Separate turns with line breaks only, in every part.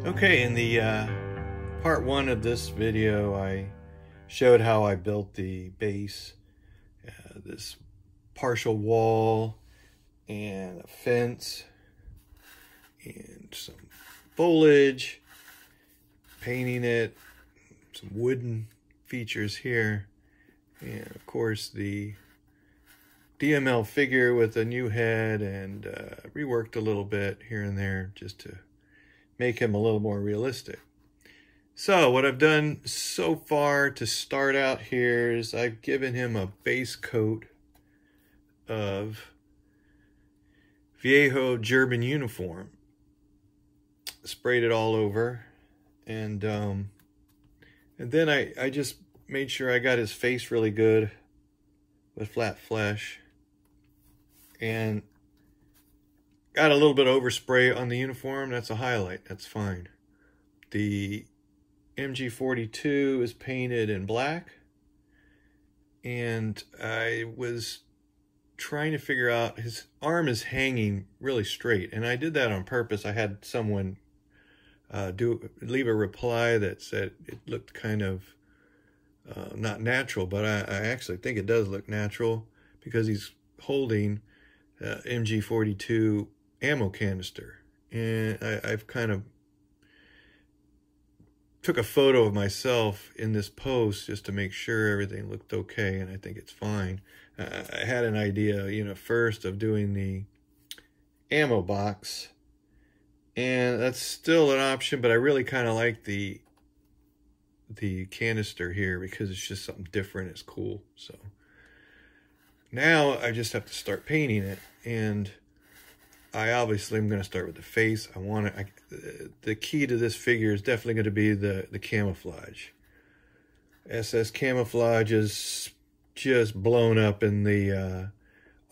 Okay, in the part one of this video, I showed how I built the base, this partial wall and a fence and some foliage, painting it, some wooden features here, and of course the DML figure with a new head, and reworked a little bit here and there just to make him a little more realistic. So what I've done so far to start out here is I've given him a base coat of Viejo German uniform, sprayed it all over, and then I just made sure I got his face really good with flat flesh, and got a little bit of overspray on the uniform. That's a highlight. That's fine. The MG42 is painted in black, and I was trying to figure out, his arm is hanging really straight, and I did that on purpose. I had someone leave a reply that said it looked kind of not natural, but I actually think it does look natural because he's holding MG42 ammo canister, and I've kind of took a photo of myself in this post just to make sure everything looked okay, and I think it's fine. I had an idea, first of doing the ammo box, and that's still an option, but I really kind of like the canister here because it's just something different. It's cool. So now I just have to start painting it, and I obviously am going to start with the face. The key to this figure is definitely going to be the camouflage. SS camouflage is just blown up in the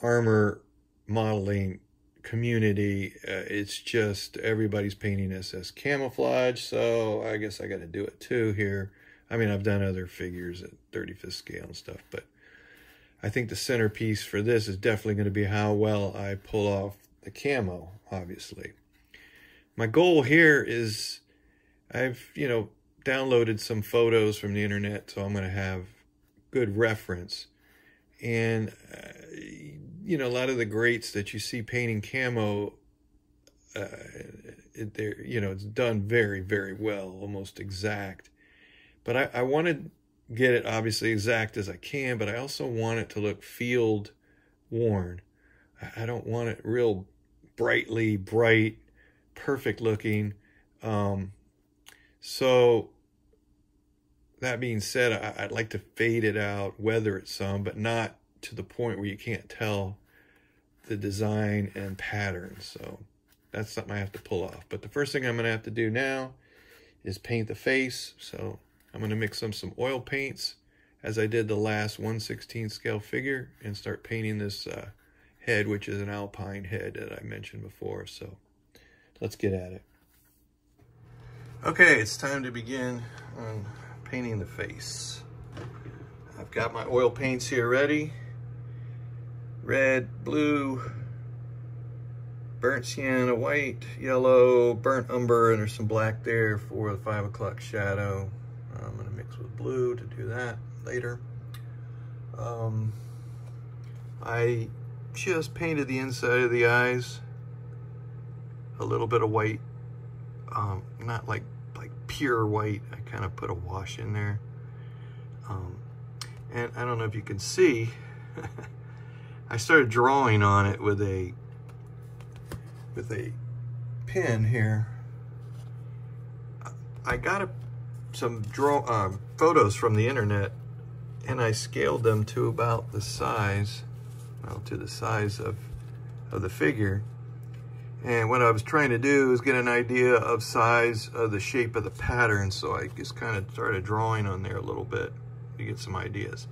armor modeling community. It's just everybody's painting SS camouflage, so I guess I got to do it too here. I mean, I've done other figures at 35th scale and stuff, but I think the centerpiece for this is definitely going to be how well I pull off the camo, obviously. My goal here is, I've, downloaded some photos from the internet, so I'm going to have good reference. And, a lot of the greats that you see painting camo, it's done very, very well, almost exact. But I want to get it obviously exact as I can, but I also want it to look field worn. I don't want it real brightly bright, perfect looking. So that being said, I'd like to fade it out, weather it some, but not to the point where you can't tell the design and pattern. So that's something I have to pull off. But the first thing I'm going to have to do now is paint the face. So I'm going to mix some oil paints as I did the last 1/16 scale figure, and start painting this head, which is an alpine head that I mentioned before. So let's get at it. Okay, it's time to begin on painting the face. I've got my oil paints here ready. Red, blue, burnt sienna, white, yellow, burnt umber, and there's some black there for the 5 o'clock shadow. I'm going to mix with blue to do that later. I just painted the inside of the eyes, a little bit of white, not like pure white. I kind of put a wash in there, and I don't know if you can see, I started drawing on it with a pen here. I got some photos from the internet, and I scaled them to about the size, to the size of the figure. And what I was trying to do is get an idea of size of the shape of the pattern, so I just kind of started drawing on there a little bit to get some ideas.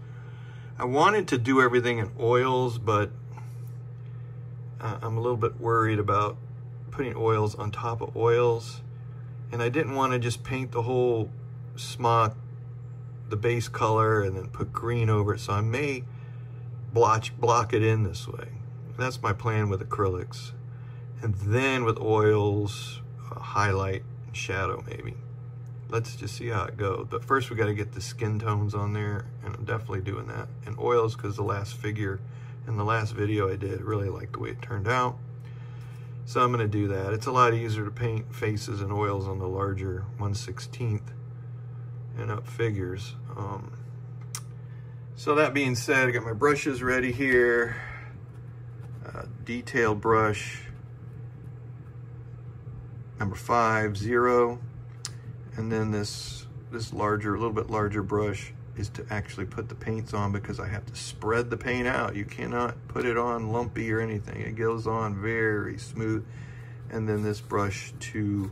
I wanted to do everything in oils, but I'm a little bit worried about putting oils on top of oils, and I didn't want to just paint the whole smock, the base color, and then put green over it, so I may block it in this way. That's my plan with acrylics. And then with oils, highlight and shadow maybe. Let's just see how it goes. But first we got to get the skin tones on there, and I'm definitely doing that. And oils, because the last figure in the last video I did, really liked the way it turned out. So I'm going to do that. It's a lot easier to paint faces and oils on the larger 1/16 and up figures. So that being said, I got my brushes ready here. Detail brush number 5, 0. And then this larger, a little bit larger brush is to actually put the paints on, because I have to spread the paint out. You cannot put it on lumpy or anything. It goes on very smooth. And then this brush to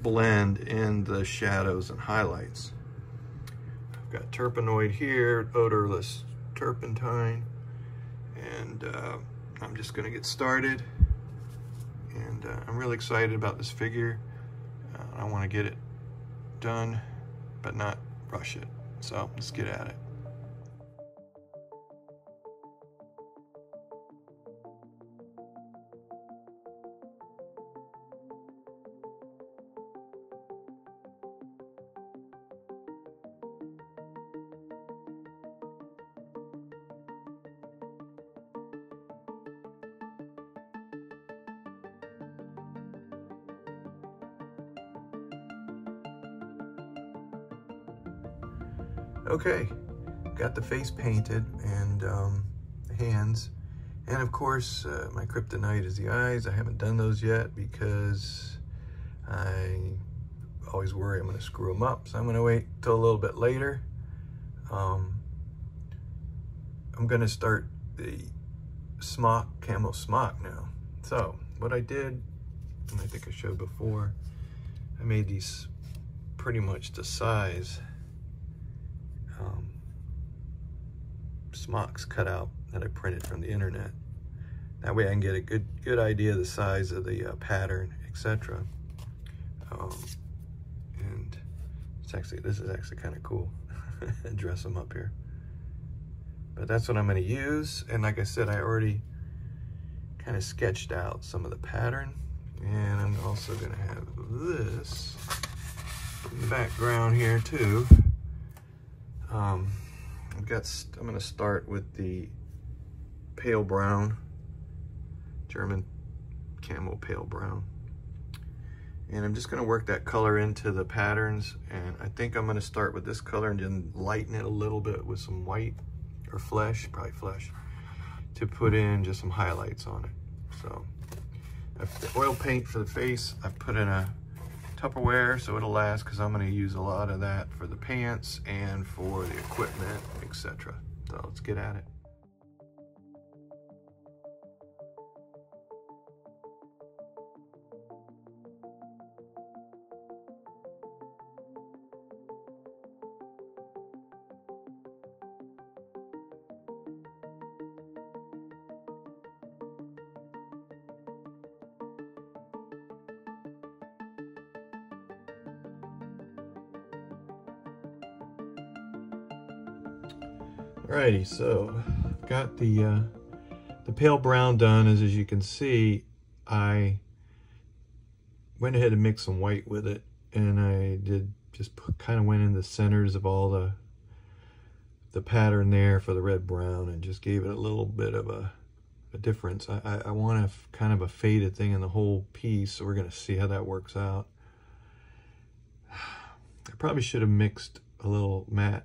blend in the shadows and highlights. I've got Turpenoid here, odorless turpentine. And I'm just gonna get started. And I'm really excited about this figure. I wanna get it done, but not rush it. So let's get at it. Okay, got the face painted and the hands, and of course my kryptonite is the eyes. I haven't done those yet because I always worry I'm going to screw them up, so I'm going to wait till a little bit later. I'm going to start the smock, camo smock now. So what I did, and I think I showed before, I made these pretty much the size smocks cut out that I printed from the internet. That way I can get a good idea of the size of the pattern, etc. And this is actually kind of cool. Dress them up here. But that's what I'm going to use. And like I said, I already kind of sketched out some of the pattern. And I'm also going to have this in the background here too. I'm going to start with the pale brown, German camo pale brown. And I'm just going to work that color into the patterns. And I think I'm going to start with this color and then lighten it a little bit with some white or flesh, probably flesh, to put in just some highlights on it. So the oil paint for the face, I've put in a Tupperware so it'll last, because I'm going to use a lot of that for the pants and for the equipment, etc. So let's get at it. Alrighty, so got the pale brown done. As you can see, I went ahead and mixed some white with it, and I did just kind of went in the centers of all the pattern there for the red brown, and just gave it a little bit of a difference. I want kind of a faded thing in the whole piece, so we're going to see how that works out. I probably should have mixed a little matte,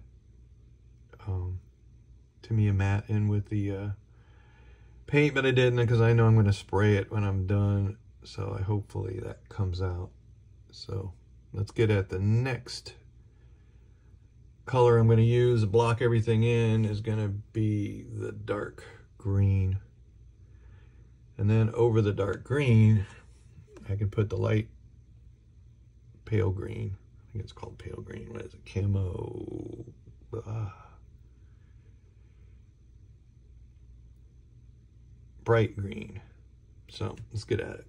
Tamiya matte in with the paint, but I didn't, because I know I'm going to spray it when I'm done, so hopefully that comes out. So let's get at the next color I'm going to use to block everything in. Is going to be the dark green, and then over the dark green I can put the light pale green. I think it's called pale green. What is it? Camo. Bright green. So let's get at it.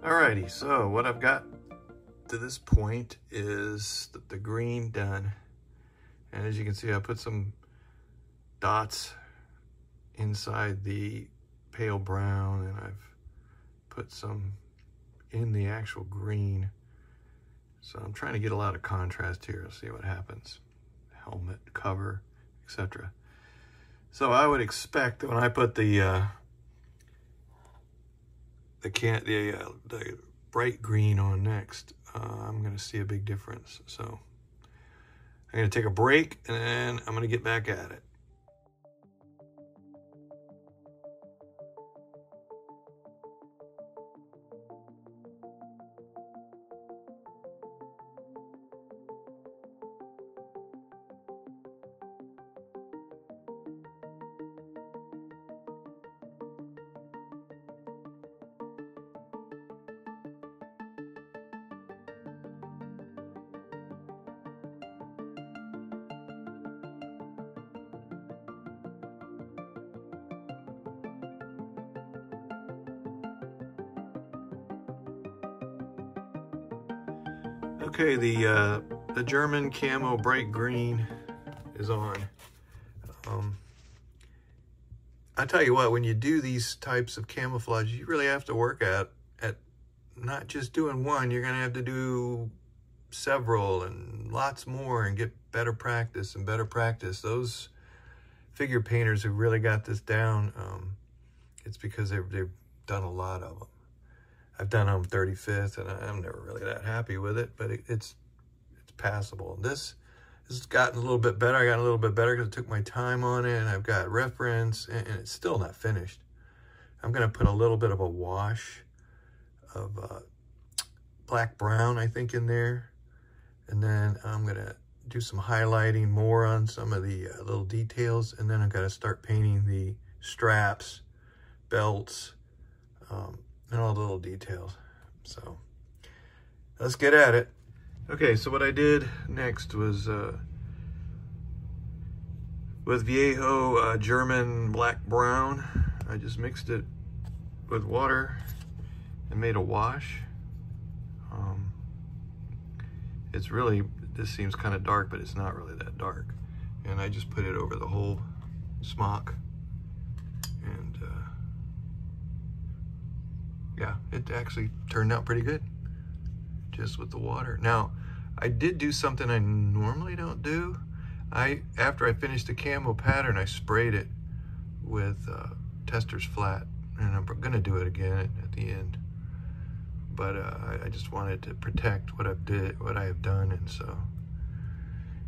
Alrighty, so what I've got to this point is the green done. And as you can see, I put some dots inside the pale brown, and I've put some in the actual green. So I'm trying to get a lot of contrast here. Let's see what happens. Helmet, cover, etc. So I would expect that when I put the bright green on next, I'm going to see a big difference. So I'm going to take a break, and then I'm going to get back at it. Okay, the German camo bright green is on. I tell you what, when you do these types of camouflage, you really have to work at not just doing one. You're gonna have to do several and lots more and get better practice and better practice. Those figure painters who really got this down, it's because they've done a lot of them. I've done them 35th, and I'm never really that happy with it, but it's passable. This has gotten a little bit better. I got a little bit better because I took my time on it, and I've got reference, and it's still not finished. I'm going to put a little bit of a wash of black brown, I think, in there, and then I'm going to do some highlighting more on some of the little details, and then I've got to start painting the straps, belts, and all the little details. So let's get at it. Okay, so what I did next was with Viejo German black brown, I just mixed it with water and made a wash. It's really, this seems kind of dark, but it's not really that dark. And I just put it over the whole smock. And yeah, it actually turned out pretty good just with the water. Now, I did do something I normally don't do. After I finished the camo pattern, I sprayed it with Tester's Flat, and I'm gonna do it again at the end. But I just wanted to protect what I have done, and so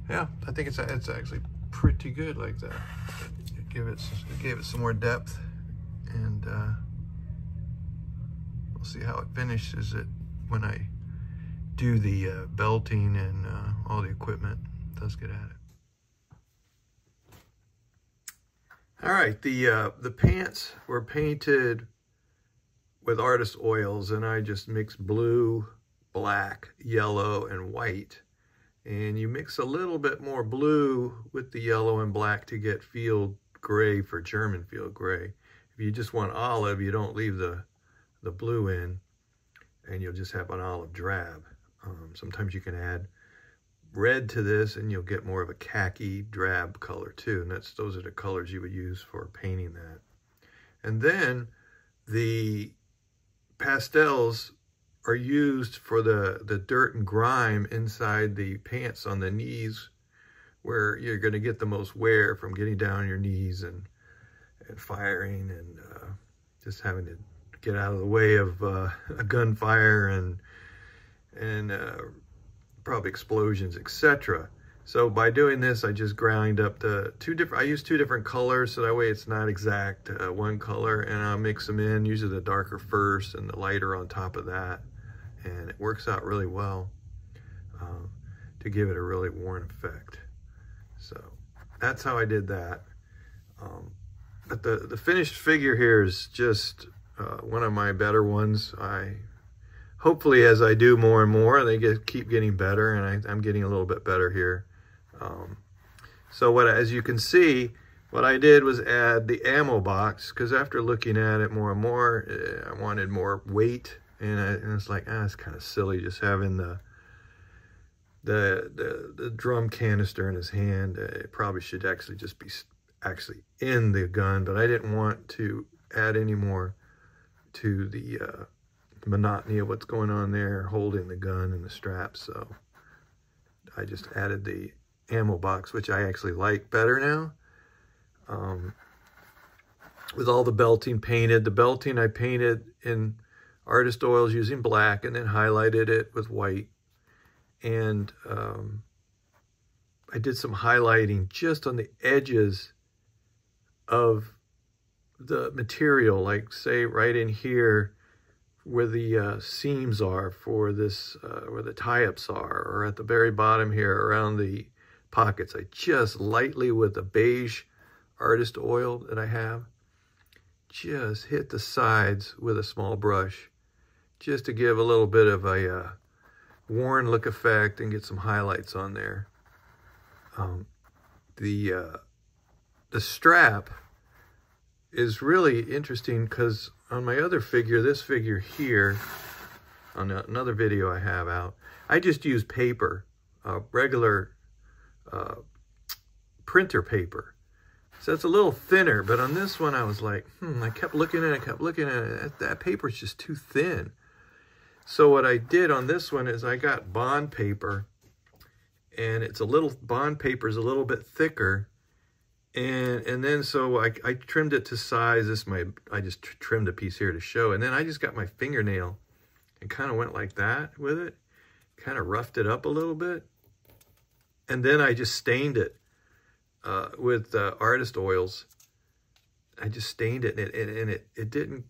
yeah, I think it's actually pretty good like that. It gave it some more depth, and we'll see how it finishes it when I do the belting and all the equipment. Let's get at it. All right, the pants were painted with artist oils, and I just mixed blue, black, yellow, and white. And you mix a little bit more blue with the yellow and black to get field gray for German field gray. If you just want olive, you don't leave the blue in, and you'll just have an olive drab. Sometimes you can add red to this, and you'll get more of a khaki drab color too. And those are the colors you would use for painting that. And then the pastels are used for the dirt and grime inside the pants on the knees, where you're going to get the most wear from getting down on your knees and firing and just having to get out of the way of a gunfire and probably explosions, etc. So by doing this, I just ground up I use two different colors, so that way it's not exact one color, and I'll mix them in, usually the darker first and the lighter on top of that, and it works out really well to give it a really worn effect. So that's how I did that. But the finished figure here is just one of my better ones. Hopefully, as I do more and more, they keep getting better, and I'm getting a little bit better here. So as you can see, what I did was add the ammo box, because after looking at it more and more, I wanted more weight And it's like, it's kind of silly just having the drum canister in his hand. It probably should actually just be actually in the gun, but I didn't want to add any more to the monotony of what's going on there, holding the gun and the strap. So I just added the ammo box, which I actually like better now. With all the belting painted. The belting I painted in artist oils using black and then highlighted it with white. And I did some highlighting just on the edges of the material, like say right in here where the seams are for this, where the tie-ups are, or at the very bottom here around the pockets. I just lightly, with the beige artist oil that I have, just hit the sides with a small brush just to give a little bit of a worn look effect and get some highlights on there. The strap is really interesting because on my other figure, this figure here, on another video I have out, I just use paper, regular printer paper. So it's a little thinner, but on this one I was like, I kept looking at it, that paper's just too thin. So what I did on this one is I got bond paper, and bond paper is a little bit thicker. And then so I trimmed it to size. I just trimmed a piece here to show. And then I just got my fingernail and kind of went like that with it. Kind of roughed it up a little bit. And then I just stained it with artist oils. I just stained it, and it didn't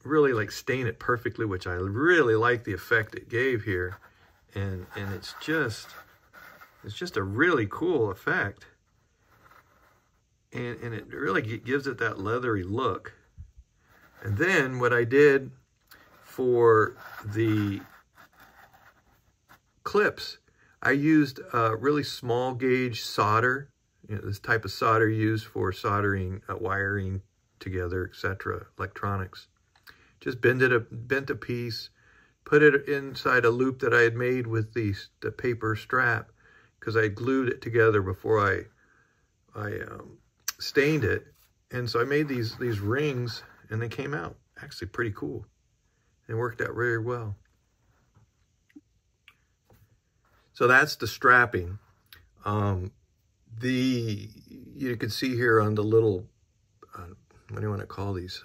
really like stain it perfectly, which I really like the effect it gave here. And it's just a really cool effect. And it really gives it that leathery look. And then what I did for the clips, I used really small gauge solder, this type of solder used for soldering, wiring together, etc., electronics. Just bent a piece, put it inside a loop that I had made with the paper strap, because I glued it together before I stained it. And so I made these rings, and they came out actually pretty cool. It worked out very well. So that's the strapping. You can see here on the little, what do you want to call these?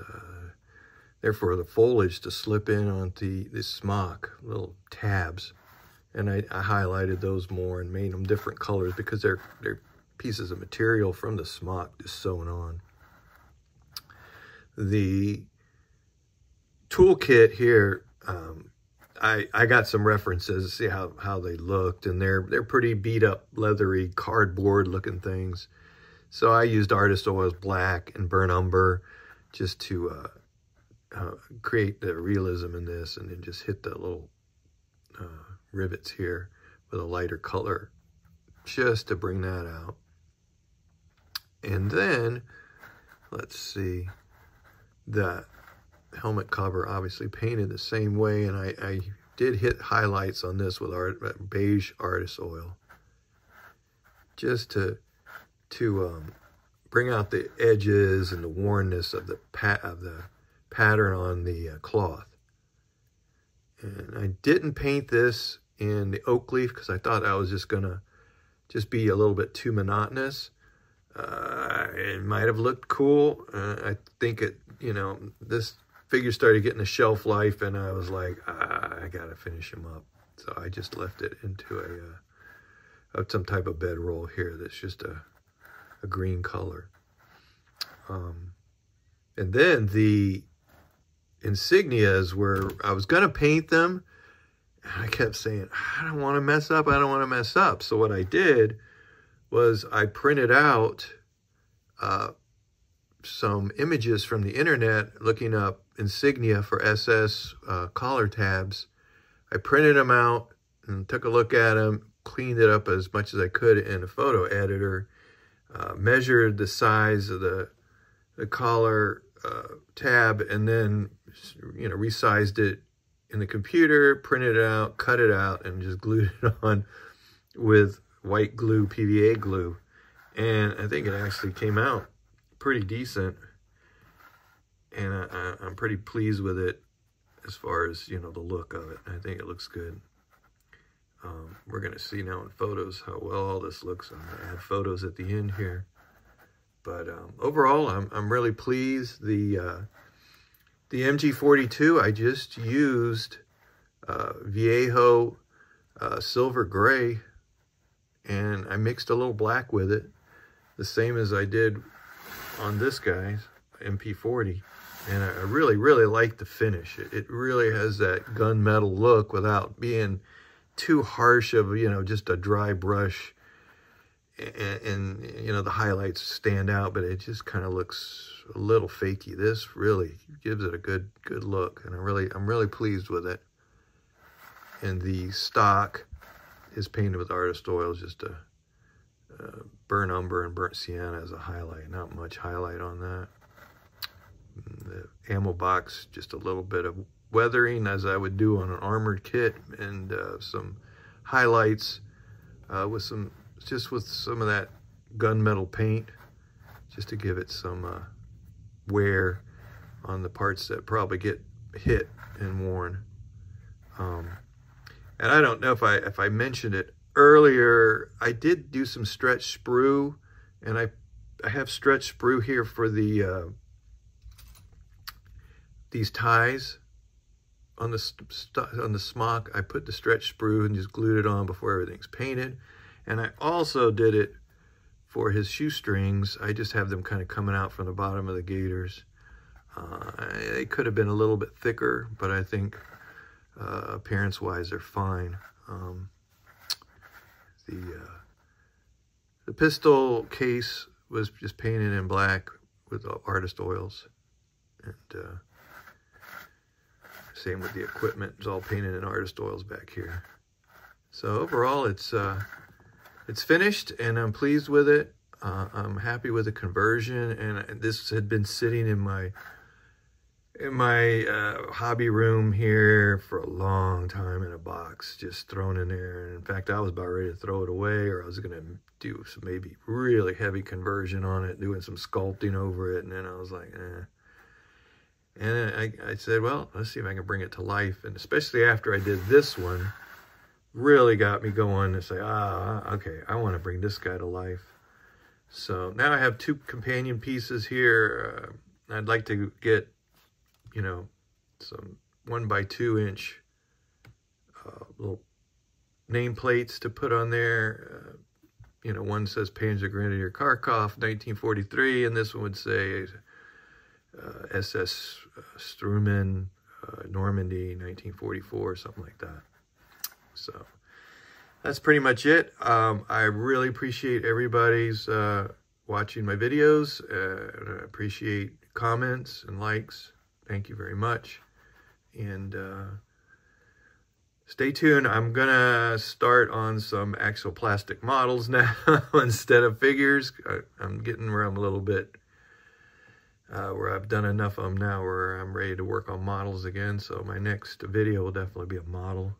They're for the foliage to slip in on this smock, little tabs. And I highlighted those more and made them different colors because they're pieces of material from the smock just sewn on. The toolkit here, I got some references to see how they looked, and they're pretty beat up, leathery, cardboard looking things. So I used artist oils black and burnt umber just to create the realism in this, and then just hit the little rivets here with a lighter color just to bring that out. And then let's see, the helmet cover obviously painted the same way, and I did hit highlights on this with beige artist oil just to bring out the edges and the wornness of the pattern on the cloth. And I didn't paint this in the oak leaf because I thought I was just gonna be a little bit too monotonous. It might have looked cool. I think this figure started getting a shelf life, and I was like, I gotta finish him up. So I just left it into some type of bedroll here that's just a green color. And then the insignias, where I was gonna paint them, and I kept saying, I don't want to mess up, I don't want to mess up. So what I did was I printed out some images from the internet, looking up insignia for SS collar tabs. I printed them out and took a look at them, cleaned it up as much as I could in a photo editor, measured the size of the collar tab, and then resized it in the computer, printed it out, cut it out, and just glued it on with white glue, PVA glue. And I think it actually came out pretty decent. And I'm pretty pleased with it as far as, you know, the look of it. I think it looks good. We're going to see now in photos how well all this looks. I'm going to add photos at the end here. But overall, I'm really pleased. The MG42, I just used Viejo silver gray, and I mixed a little black with it, the same as I did on this guy's MP40. And I really, really like the finish. It really has that gunmetal look without being too harsh of, you know, just a dry brush. And you know, the highlights stand out, but it just kind of looks a little fakey. This really gives it a good look, and I'm really pleased with it. And the stock is painted with artist oils, just a burnt umber and burnt sienna as a highlight. Not much highlight on that. The ammo box, just a little bit of weathering as I would do on an armored kit, and some highlights with some of that gunmetal paint, just to give it some wear on the parts that probably get hit and worn. And I don't know if I mentioned it earlier, I did do some stretch sprue, and I have stretch sprue here for the these ties on the smock. I put the stretch sprue and just glued it on before everything's painted. And I also did it for his shoestrings. I just have them kind of coming out from the bottom of the gaiters. They could have been a little bit thicker, but I think appearance-wise they're fine. The pistol case was just painted in black with artist oils, and same with the equipment. It's all painted in artist oils back here. So overall, it's finished, and I'm pleased with it. I'm happy with the conversion, and this had been sitting in my hobby room here for a long time in a box, just thrown in there. And in fact, I was about ready to throw it away, or I was going to do some maybe really heavy conversion on it, doing some sculpting over it. And then I was like, eh. And I said, well, let's see if I can bring it to life. And especially after I did this one, really got me going to say, okay, I want to bring this guy to life. So now I have two companion pieces here. I'd like to get, you know, some 1x2 inch little nameplates to put on there. You know, one says Panzer Grenadier Kharkov, 1943, and this one would say SS Struman, Normandy, 1944, something like that. So that's pretty much it. I really appreciate everybody's watching my videos. I appreciate comments and likes. Thank you very much. And stay tuned. I'm gonna start on some actual plastic models now instead of figures. I'm getting where I'm a little bit where I've done enough of them now where I'm ready to work on models again. So my next video will definitely be a model,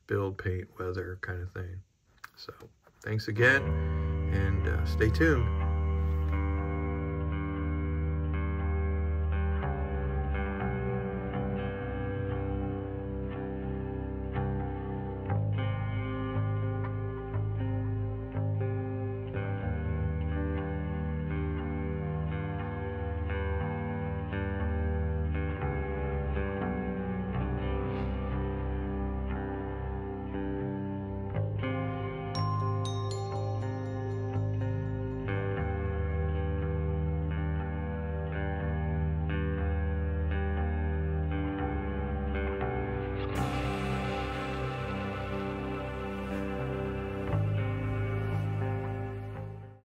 build, paint, weather kind of thing. So thanks again, and stay tuned.